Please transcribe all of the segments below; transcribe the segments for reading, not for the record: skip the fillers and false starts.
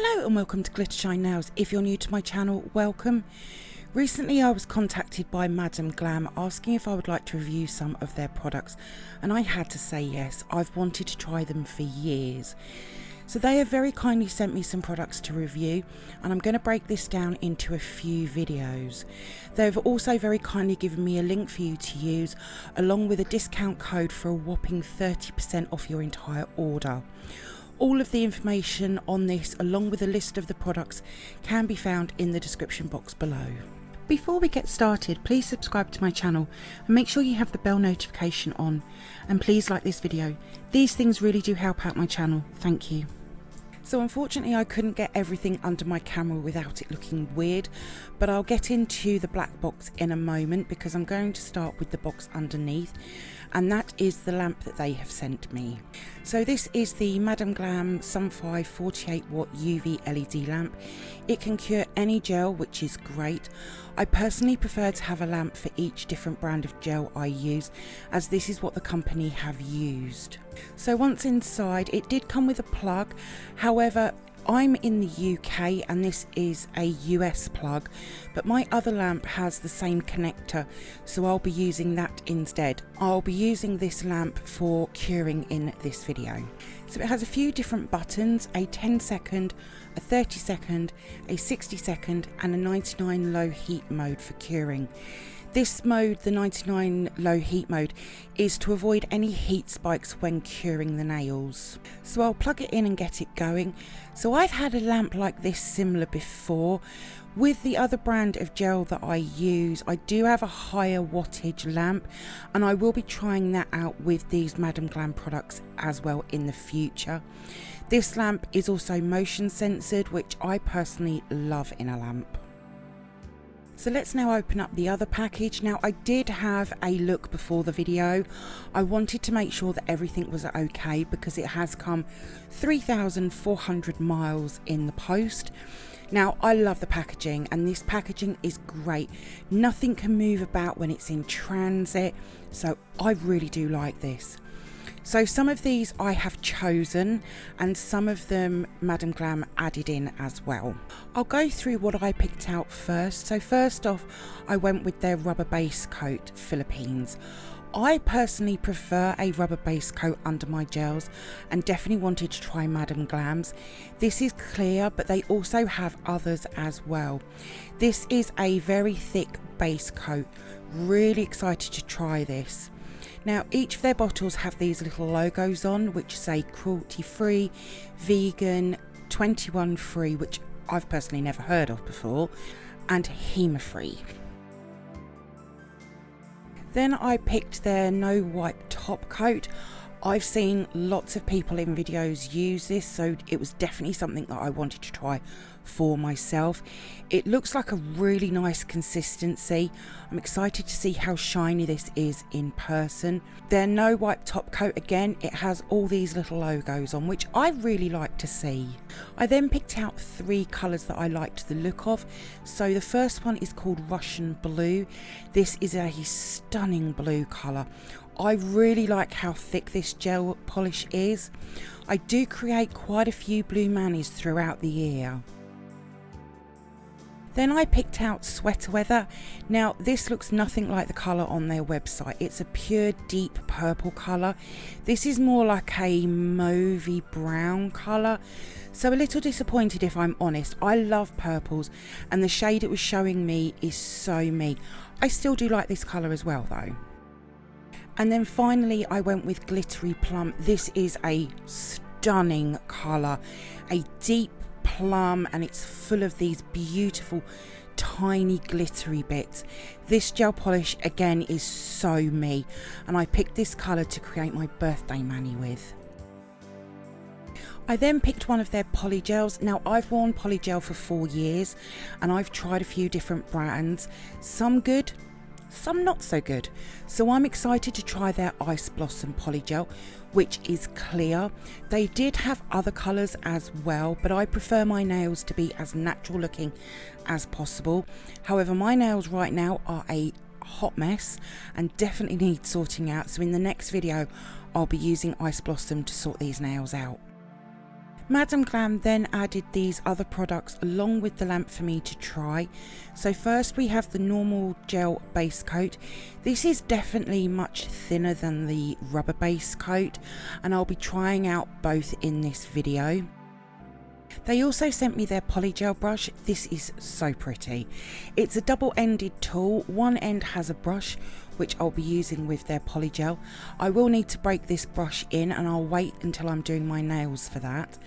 Hello and welcome to glittershinenails. If you're new to my channel, welcome. Recently I was contacted by Madam Glam asking if I would like to review some of their products, and I had to say yes. I've wanted to try them for years. So they have very kindly sent me some products to review, and I'm going to break this down into a few videos. They've also very kindly given me a link for you to use, along with a discount code for a whopping 30% off your entire order. All of the information on this, along with a list of the products, can be found in the description box below. Before we get started, please subscribe to my channel and make sure you have the bell notification on, and please like this video. These things really do help out my channel. Thank you. So unfortunately I couldn't get everything under my camera without it looking weird, but I'll get into the black box in a moment because I'm going to start with the box underneath, and that is the lamp that they have sent me. So this is the Madam Glam Sunfive 48 watt UV LED lamp. It can cure any gel, which is great. I personally prefer to have a lamp for each different brand of gel I use, as this is what the company have used. So once inside, it did come with a plug. However, I'm in the UK and this is a US plug, but my other lamp has the same connector, so I'll be using that instead. I'll be using this lamp for curing in this video. So it has a few different buttons: a 10-second, a 30-second, a 60-second and a 99 low heat mode for curing. This mode, the 99 low heat mode, is to avoid any heat spikes when curing the nails. So I'll plug it in and get it going. So I've had a lamp like this similar before. With the other brand of gel that I use, I do have a higher wattage lamp, and I will be trying that out with these Madam Glam products as well in the future. This lamp is also motion censored, which I personally love in a lamp. So let's now open up the other package. Now I did have a look before the video. I wanted to make sure that everything was okay because it has come 3,400 miles in the post. Now I love the packaging, and this packaging is great. Nothing can move about when it's in transit, so I really do like this. So some of these I have chosen, and some of them Madam Glam added in as well. I'll go through what I picked out first. So first off, I went with their rubber base coat Philippines. I personally prefer a rubber base coat under my gels, and definitely wanted to try Madam Glam's. This is clear, but they also have others as well. This is a very thick base coat. Really excited to try this. Now each of their bottles have these little logos on which say cruelty free, vegan, 21 free, which I've personally never heard of before, and HEMA free. Then I picked their no wipe top coat. I've seen lots of people in videos use this, so it was definitely something that I wanted to try for myself. It looks like a really nice consistency. I'm excited to see how shiny this is in person. Their no wipe top coat, again, it has all these little logos on, which I really like to see. I then picked out 3 colours that I liked the look of. So the first one is called Russian Blue. This is a stunning blue colour. I really like how thick this gel polish is. I do create quite a few blue manis throughout the year. Then I picked out Sweater Weather. Now this looks nothing like the colour on their website. It's a pure deep purple colour. This is more like a mauvey brown colour. So a little disappointed, if I'm honest. I love purples, and the shade it was showing me is so me. I still do like this colour as well though. And then finally I went with Glittery Plum. This is a stunning colour, a deep plum, and it's full of these beautiful tiny glittery bits. This gel polish again is so me, and I picked this colour to create my birthday mani with. I then picked one of their polygels. Now I've worn polygel for 4 years, and I've tried a few different brands, some good, some not so good. So I'm excited to try their Ice Blossom Polygel, which is clear. They did have other colours as well, but I prefer my nails to be as natural looking as possible. However, my nails right now are a hot mess and definitely need sorting out, so in the next video I'll be using Ice Blossom to sort these nails out. Madam Glam then added these other products along with the lamp for me to try. So first we have the normal gel base coat. This is definitely much thinner than the rubber base coat, and I'll be trying out both in this video. They also sent me their polygel brush. This is so pretty. It's a double-ended tool. One end has a brush which I'll be using with their polygel. I will need to break this brush in, and I'll wait until I'm doing my nails for that.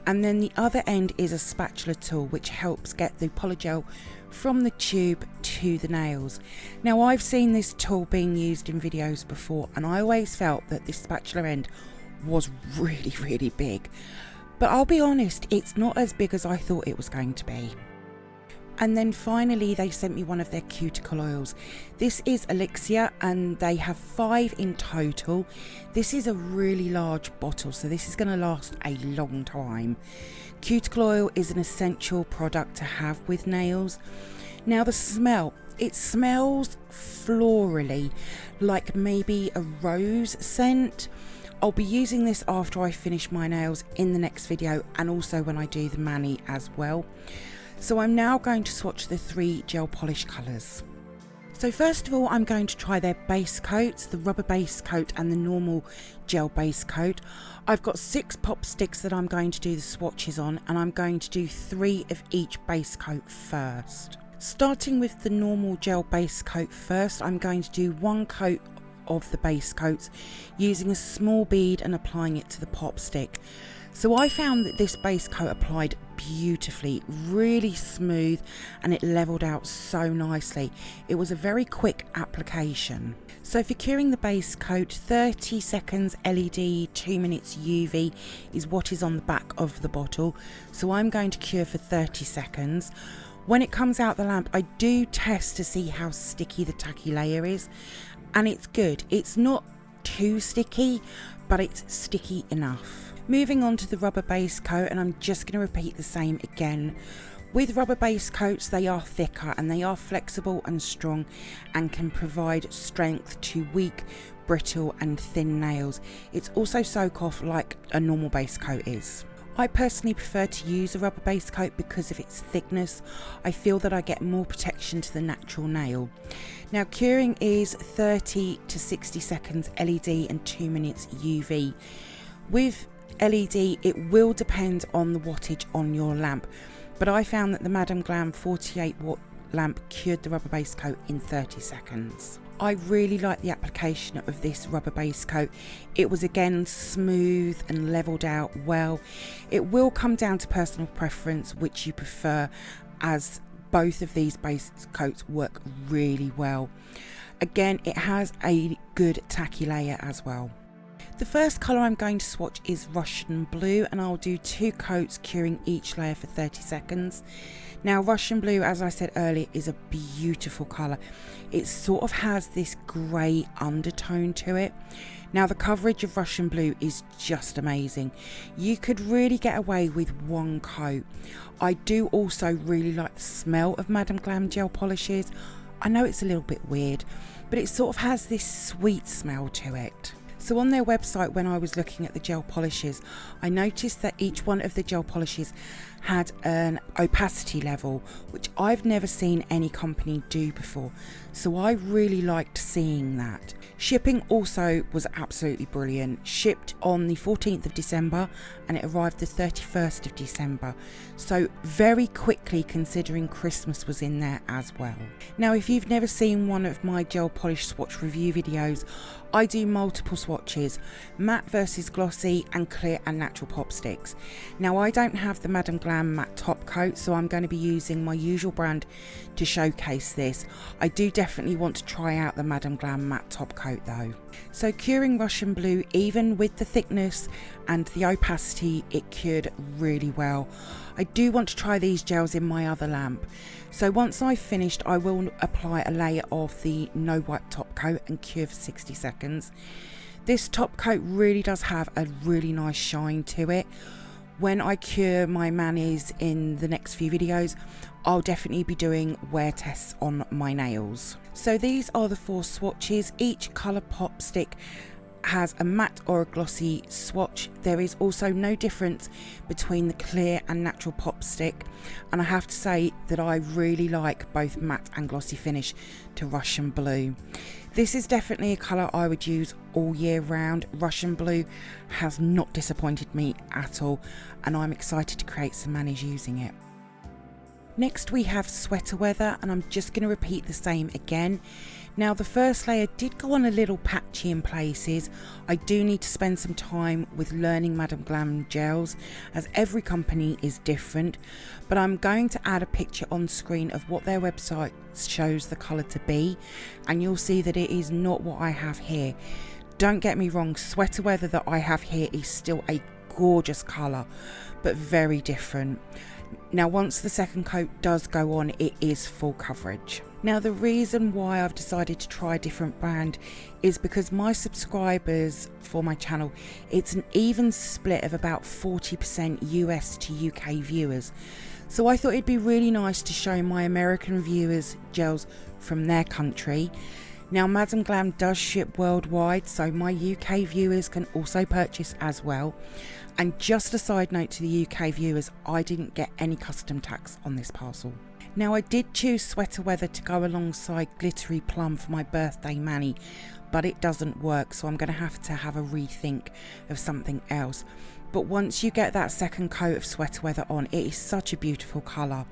And then the other end is a spatula tool which helps get the polygel from the tube to the nails. Now, I've seen this tool being used in videos before, and I always felt that this spatula end was really big. But I'll be honest, it's not as big as I thought it was going to be. And then finally they sent me one of their cuticle oils. This is Elixir, and they have 5 in total. This is a really large bottle, so this is going to last a long time. Cuticle oil is an essential product to have with nails. Now the smell, it smells florally, like maybe a rose scent. I'll be using this after I finish my nails in the next video, and also when I do the mani as well. So I'm now going to swatch the 3 gel polish colours. So first of all, I'm going to try their base coats, the rubber base coat and the normal gel base coat. I've got 6 pop sticks that I'm going to do the swatches on, and I'm going to do 3 of each base coat first. Starting with the normal gel base coat first, I'm going to do 1 coat of the base coats using a small bead and applying it to the pop stick. So I found that this base coat applied beautifully, really smooth, and it leveled out so nicely. It was a very quick application. So for curing the base coat, 30 seconds LED, 2 minutes UV is what is on the back of the bottle. So I'm going to cure for 30 seconds. When it comes out the lamp, I do test to see how sticky the tacky layer is, and it's good. It's not too sticky, but it's sticky enough. Moving on to the rubber base coat, and I'm just going to repeat the same again. With rubber base coats, they are thicker and they are flexible and strong and can provide strength to weak, brittle and thin nails. It's also soak off like a normal base coat is. I personally prefer to use a rubber base coat because of its thickness. I feel that I get more protection to the natural nail. Now, curing is 30 to 60 seconds LED and 2 minutes UV. With LED, it will depend on the wattage on your lamp, but I found that the Madam Glam 48 watt lamp cured the rubber base coat in 30 seconds. I really like the application of this rubber base coat. It was again smooth and leveled out well. It will come down to personal preference which you prefer, as both of these base coats work really well. Again, it has a good tacky layer as well. The first colour I'm going to swatch is Russian Blue, and I'll do 2 coats curing each layer for 30 seconds. Now, Russian Blue, as I said earlier, is a beautiful colour. It sort of has this grey undertone to it. Now, the coverage of Russian Blue is just amazing. You could really get away with 1 coat. I do also really like the smell of Madam Glam gel polishes. I know it's a little bit weird, but it sort of has this sweet smell to it. So on their website, when I was looking at the gel polishes, I noticed that each one of the gel polishes had an opacity level, which I've never seen any company do before. So I really liked seeing that. Shipping also was absolutely brilliant. Shipped on the 14th of December and it arrived the 31st of December. So very quickly, considering Christmas was in there as well. Now, if you've never seen one of my gel polish swatch review videos, I do multiple swatches, matte versus glossy and clear and natural pop sticks. Now, I don't have the Madam Glam matte top coat, so I'm going to be using my usual brand to showcase this. I do definitely want to try out the Madam Glam matte top coat though. So curing Russian Blue, even with the thickness and the opacity, it cured really well. I do want to try these gels in my other lamp. So once I've finished, I will apply a layer of the no wipe top coat and cure for 60 seconds. This top coat really does have a really nice shine to it. When I cure my manis in the next few videos, I'll definitely be doing wear tests on my nails. So these are the 4 swatches. Each colour pop stick has a matte or a glossy swatch. There is also no difference between the clear and natural pop stick, and I have to say that I really like both matte and glossy finish to Russian blue. This is definitely a colour I would use all year round. Russian blue has not disappointed me at all, and I'm excited to create some manis using it. Next we have Sweater Weather, and I'm just going to repeat the same again. Now the first layer did go on a little patchy in places. I do need to spend some time with learning Madam Glam gels, as every company is different, but I'm going to add a picture on screen of what their website shows the colour to be, and you'll see that it is not what I have here. Don't get me wrong, Sweater Weather that I have here is still a gorgeous colour, but very different. Now once the second coat does go on, it is full coverage. Now the reason why I've decided to try a different brand is because my subscribers for my channel, it's an even split of about 40% US to UK viewers. So I thought it'd be really nice to show my American viewers gels from their country. Now Madam Glam does ship worldwide, so my UK viewers can also purchase as well. And just a side note to the UK viewers, I didn't get any custom tax on this parcel. Now I did choose Sweater Weather to go alongside Glittery Plum for my birthday mani, but it doesn't work, so I'm going to have a rethink of something else. But once you get that second coat of Sweater Weather on, it is such a beautiful colour.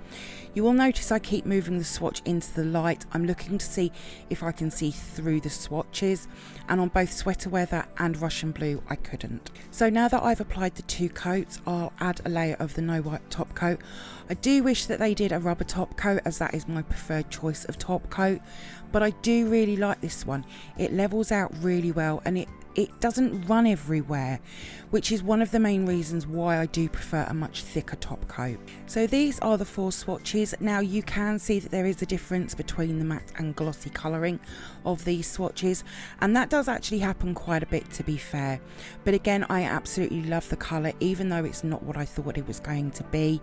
You will notice I keep moving the swatch into the light. I'm looking to see if I can see through the swatches, and on both Sweater Weather and Russian Blue I couldn't. So now that I've applied the two coats, I'll add a layer of the no wipe top coat. I do wish that they did a rubber top coat, as that is my preferred choice of top coat, but I do really like this one. It levels out really well, and it doesn't run everywhere, which is one of the main reasons why I do prefer a much thicker top coat. So these are the four swatches. Now you can see that there is a difference between the matte and glossy colouring of these swatches, and that does actually happen quite a bit, to be fair. But again, I absolutely love the colour, even though it's not what I thought it was going to be.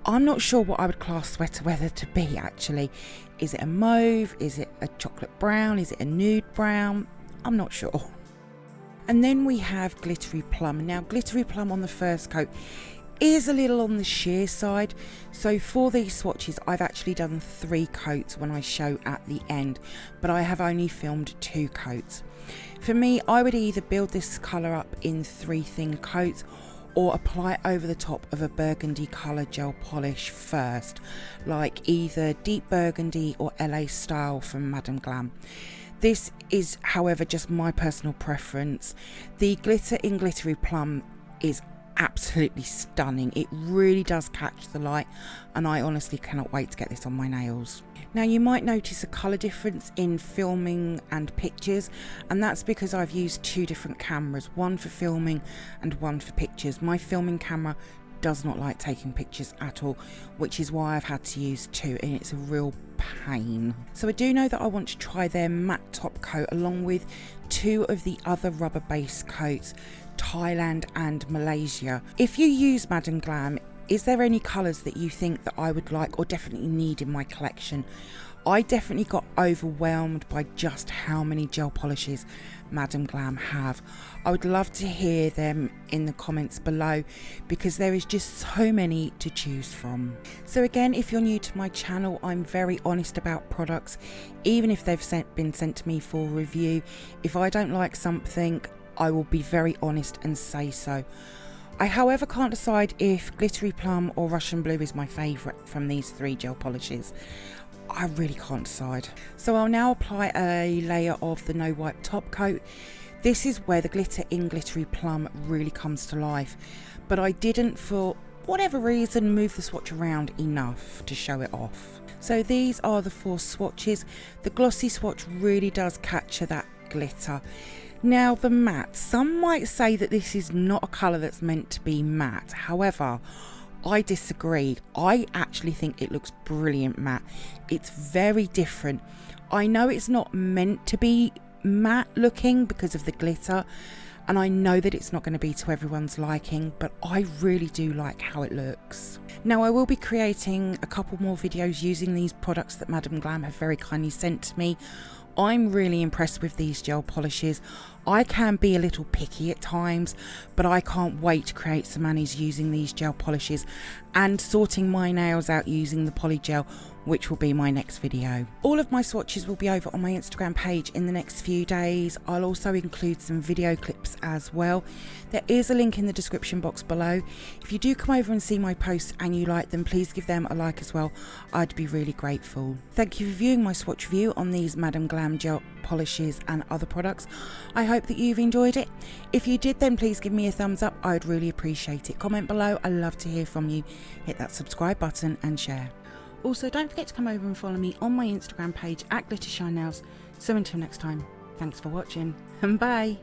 I'm not sure what I would class Sweater Weather to be actually. Is it a mauve? Is it a chocolate brown? Is it a nude brown? I'm not sure. And then we have Glittery Plum. Now Glittery Plum on the first coat is a little on the sheer side, so for these swatches I've actually done 3 coats when I show at the end, but I have only filmed 2 coats. For me, I would either build this colour up in 3 thin coats or apply it over the top of a burgundy colour gel polish first, like either deep burgundy or LA style from Madam Glam. This is, however, just my personal preference. The glitter in Glittery Plum is absolutely stunning. It really does catch the light, and I honestly cannot wait to get this on my nails. Now you might notice a colour difference in filming and pictures, and that's because I've used 2 different cameras, one for filming and one for pictures. My filming camera does not like taking pictures at all, which is why I've had to use 2, and it's a real pain. So I do know that I want to try their matte top coat along with 2 of the other rubber base coats, Thailand and Malaysia. If you use Madam Glam, is there any colours that you think that I would like or definitely need in my collection? I definitely got overwhelmed by just how many gel polishes Madam Glam have. I would love to hear them in the comments below, because there is just so many to choose from. So again, if you're new to my channel, I'm very honest about products, even if they've been sent to me for review. If I don't like something, I will be very honest and say so. I, however, can't decide if Glittery Plum or Russian Blue is my favourite from these 3 gel polishes. I really can't decide. So I'll now apply a layer of the no wipe top coat. This is where the glitter in Glittery Plum really comes to life, but I didn't, for whatever reason, move the swatch around enough to show it off. So these are the 4 swatches. The glossy swatch really does capture that glitter. Now the matte, some might say that this is not a colour that's meant to be matte. However, I disagree. I actually think it looks brilliant matte. It's very different. I know it's not meant to be matte looking because of the glitter, and I know that it's not going to be to everyone's liking, but I really do like how it looks. Now I will be creating a couple more videos using these products that Madam Glam have very kindly sent to me. I'm really impressed with these gel polishes. I can be a little picky at times, but I can't wait to create some manis using these gel polishes and sorting my nails out using the polygel, which will be my next video. All of my swatches will be over on my Instagram page in the next few days. I'll also include some video clips as well. There is a link in the description box below. If you do come over and see my posts and you like them, please give them a like as well. I'd be really grateful. Thank you for viewing my swatch review on these Madam Glam gel polishes and other products. I hope that you've enjoyed it. If you did, then please give me a thumbs up. I'd really appreciate it. Comment below. I love to hear from you. Hit that subscribe button and share. Also, don't forget to come over and follow me on my Instagram page at glittershinenails. So until next time, thanks for watching and bye.